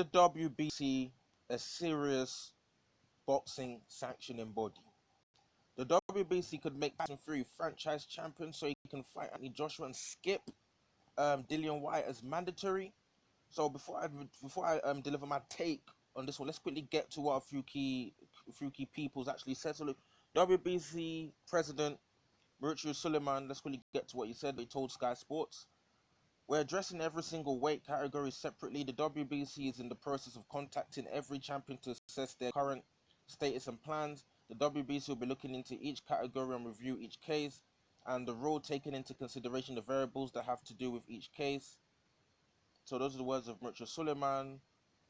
the WBC a serious boxing sanctioning body? The WBC could make Tyson Fury franchise champion so he can fight Anthony Joshua and skip Dillian White as mandatory. So before I deliver my take on this one, let's quickly get to what a few key people's actually said. So look, WBC President Mauricio Suleiman, let's quickly get to what he said. He told Sky Sports, "We're addressing every single weight category separately. The WBC is in the process of contacting every champion to assess their current status and plans. The WBC will be looking into each category and review each case, and the rule taking into consideration the variables that have to do with each case." So those are the words of Mauricio Suleiman.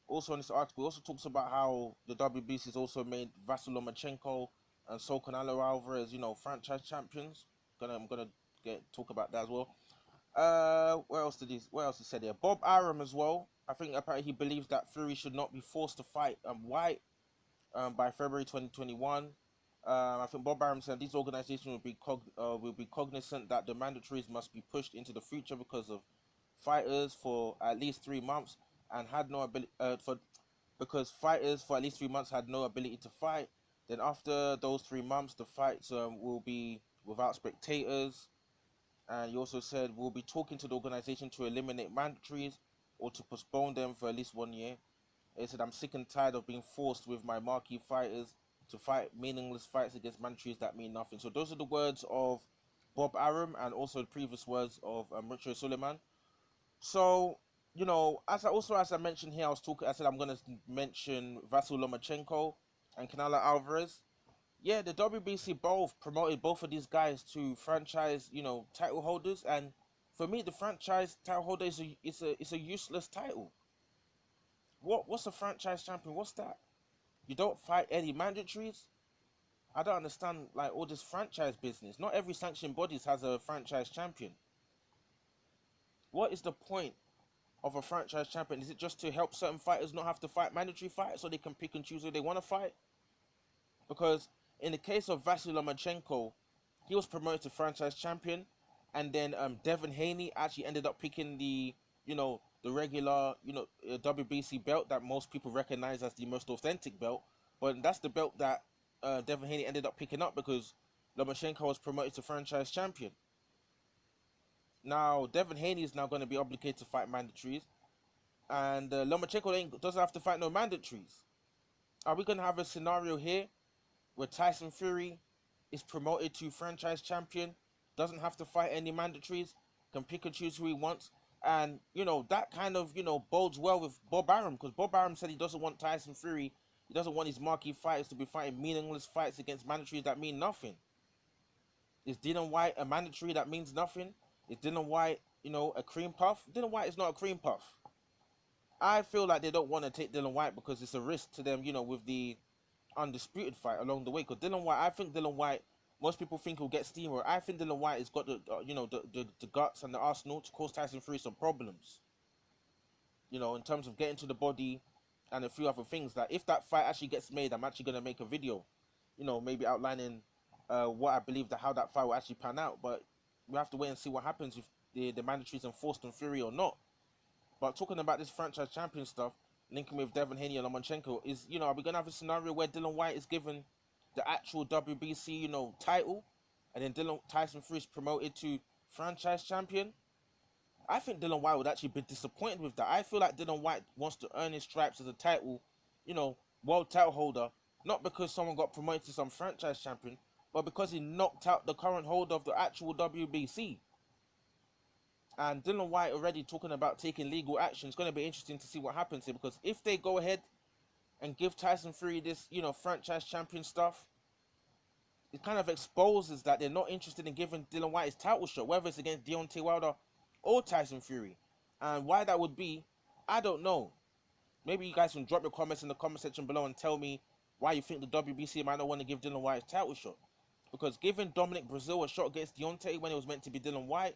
Also in this article, he also talks about how the WBC has also made Vasyl Lomachenko and Saul Canelo Alvarez, franchise champions. I'm gonna talk about that as well. What else he said here? Bob Arum as well. I think apparently he believes that Fury should not be forced to fight White by February 2021. I think Bob Arum said these organizations will be cognizant that the mandatories must be pushed into the future because of fighters for at least 3 months and had no ability because fighters for at least 3 months had no ability to fight. Then after those 3 months, the fights will be without spectators. And he also said we'll be talking to the organization to eliminate mandatories or to postpone them for at least 1 year. He said, "I'm sick and tired of being forced with my marquee fighters to fight meaningless fights against mandatories that mean nothing." So those are the words of Bob Arum and also the previous words of Mauricio Suleiman. So, as I mentioned here, I said I'm going to mention Vasyl Lomachenko and Canelo Alvarez. Yeah, the WBC both promoted both of these guys to franchise, title holders, and for me, the franchise title holder is a useless title. What's a franchise champion? What's that? You don't fight any mandatories? I don't understand all this franchise business. Not every sanctioning bodies has a franchise champion. What is the point of a franchise champion? Is it just to help certain fighters not have to fight mandatory fights so they can pick and choose who they want to fight? Because in the case of Vasyl Lomachenko, he was promoted to franchise champion, and then Devin Haney actually ended up picking the regular WBC belt that most people recognize as the most authentic belt, but that's the belt that Devin Haney ended up picking up because Lomachenko was promoted to franchise champion. Now Devin Haney is now going to be obligated to fight mandatories, and Lomachenko doesn't have to fight no mandatories. Are we going to have a scenario here where Tyson Fury is promoted to franchise champion, doesn't have to fight any mandatories, can pick and choose who he wants? And, that kind of, bodes well with Bob Arum, because Bob Arum said he doesn't want Tyson Fury, he doesn't want his marquee fighters to be fighting meaningless fights against mandatories that mean nothing. Is Dillian White a mandatory that means nothing? Is Dillian White, a cream puff? Dillian White is not a cream puff. I feel like they don't want to take Dillian White because it's a risk to them, with the undisputed fight along the way. Because I think Dillian White, most people think he'll get steamrolled. I think Dillian White has got the guts and the arsenal to cause Tyson Fury some problems. In terms of getting to the body and a few other things. That if that fight actually gets made, I'm actually gonna make a video, maybe outlining what I believe how that fight will actually pan out. But we have to wait and see what happens if the mandatories enforced on Fury or not. But talking about this franchise champion stuff, linking with Devin Haney and Lomachenko, is, are we going to have a scenario where Dillian White is given the actual WBC, title, and then Tyson Fury is promoted to franchise champion? I think Dillian White would actually be disappointed with that. I feel like Dillian White wants to earn his stripes as a title, world title holder, not because someone got promoted to some franchise champion, but because he knocked out the current holder of the actual WBC. And Dillian White already talking about taking legal action. It's going to be interesting to see what happens here, because if they go ahead and give Tyson Fury this, franchise champion stuff, it kind of exposes that they're not interested in giving Dillian White his title shot, whether it's against Deontay Wilder or Tyson Fury. And why that would be, I don't know. Maybe you guys can drop your comments in the comment section below and tell me why you think the WBC might not want to give Dillian White his title shot. Because giving Dominic Breazeale a shot against Deontay when it was meant to be Dillian White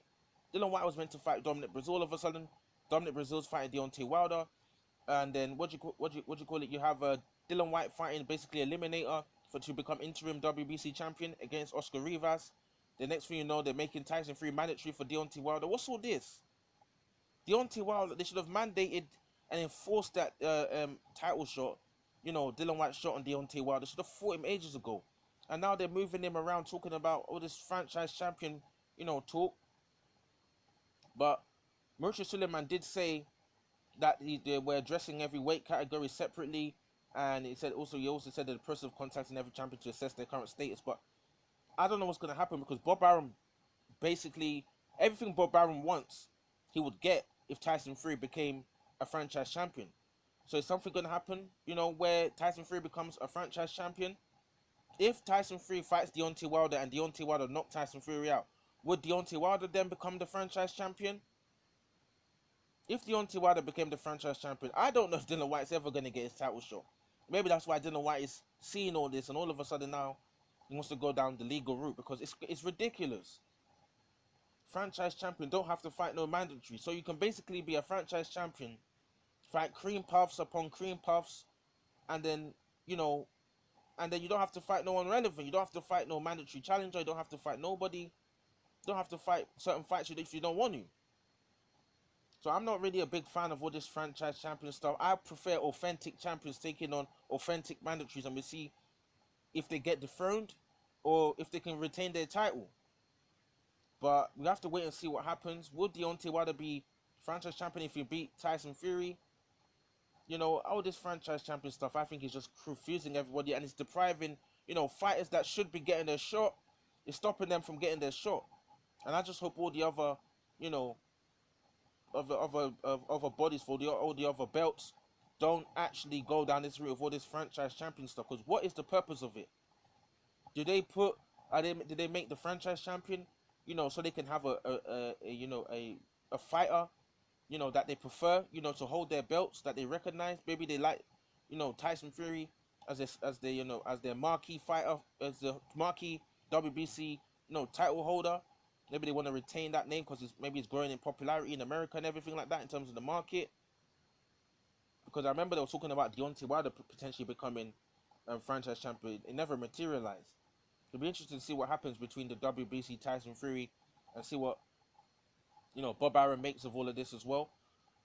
was meant to fight Dominic Breazeale. All of a sudden, Dominic Breazeale's fighting Deontay Wilder, and then what you call it? You have Dillian White fighting basically eliminator to become interim WBC champion against Oscar Rivas. The next thing you know, they're making Tyson Fury mandatory for Deontay Wilder. What's all this? Deontay Wilder, they should have mandated and enforce that title shot. You know, Dylan White shot on Deontay Wilder. Should have fought him ages ago. And now they're moving him around talking about all this franchise champion, talk. But Mauricio Suleiman did say that they were addressing every weight category separately. And he also said that the process of contacting every champion to assess their current status. But I don't know what's going to happen because Bob Arum, basically, everything Bob Arum wants, he would get if Tyson Fury became a franchise champion. So is something going to happen, where Tyson Fury becomes a franchise champion? If Tyson Fury fights Deontay Wilder and Deontay Wilder knocked Tyson Fury out, would Deontay Wilder then become the franchise champion? If Deontay Wilder became the franchise champion, I don't know if Dylan White's ever going to get his title shot. Maybe that's why Dylan White is seeing all this and all of a sudden now he wants to go down the legal route because it's ridiculous. Franchise champion don't have to fight no mandatory. So you can basically be a franchise champion, fight cream puffs upon cream puffs, and then, you don't have to fight no one relevant. You don't have to fight no mandatory challenger. You don't have to fight nobody. You don't have to fight certain fights if you don't want to. So I'm not really a big fan of all this franchise champion stuff. I prefer authentic champions taking on authentic mandatories, and we see if they get dethroned or if they can retain their title. But we have to wait and see what happens. Would Deontay Wilder be franchise champion if he beat Tyson Fury? All this franchise champion stuff, I think is just confusing everybody, and it's depriving, fighters that should be getting their shot. It's stopping them from getting their shot. And I just hope all the other, other bodies for all the other belts don't actually go down this route of all this franchise champion stuff. Because what is the purpose of it? Did they make the franchise champion, so they can have a fighter, that they prefer, to hold their belts that they recognize? Maybe they like, Tyson Fury as their marquee fighter, as the marquee WBC, title holder. Maybe they want to retain that name because it's growing in popularity in America and everything like that in terms of the market. Because I remember they were talking about Deontay Wilder potentially becoming franchise champion. It never materialized. It'll be interesting to see what happens between the WBC Tyson Fury and see what Bob Arum makes of all of this as well.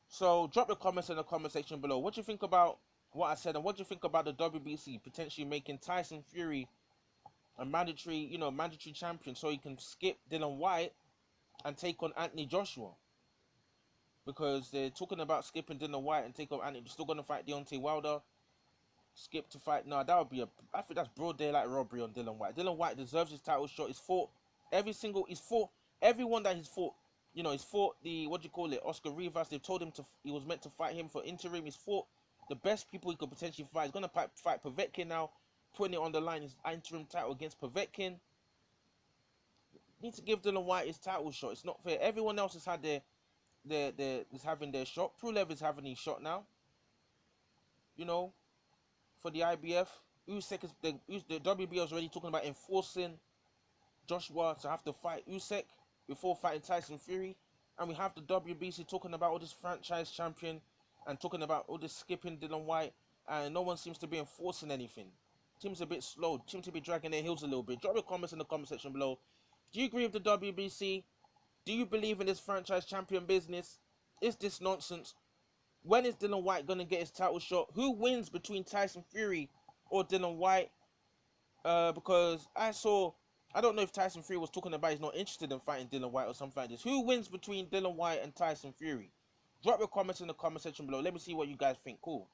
So drop your comments in the comment section below. What do you think about what I said, and what do you think about the WBC potentially making Tyson Fury a mandatory champion so he can skip Dylan White and take on Anthony Joshua? Because they're talking about skipping Dylan White and take on Anthony. They're still going to fight Deontay Wilder. Skip to fight. No, that would be I think that's broad daylight robbery on Dylan White. Dylan White deserves his title shot. He's fought everyone that he's fought. He's fought the, Oscar Rivas. They've told him he was meant to fight him for interim. He's fought the best people he could potentially fight. He's going to fight Povetkin now, putting it on the line, his interim title against Povetkin. Need to give Dylan White his title shot. It's not fair. Everyone else has had is having their shot. Pulev is having his shot now. For the IBF. Usyk the WBO is already talking about enforcing Joshua to have to fight Usyk before fighting Tyson Fury. And we have the WBC talking about all this franchise champion and talking about all this skipping Dylan White, and no one seems to be enforcing anything. Seems a bit slow. Seems to be dragging their heels a little bit. Drop your comments in the comment section below. Do you agree with the WBC? Do you believe in this franchise champion business? Is this nonsense? When is Dylan White going to get his title shot? Who wins between Tyson Fury or Dylan White? Because I don't know if Tyson Fury was talking about he's not interested in fighting Dylan White or something like this. Who wins between Dylan White and Tyson Fury? Drop your comments in the comment section below. Let me see what you guys think. Cool.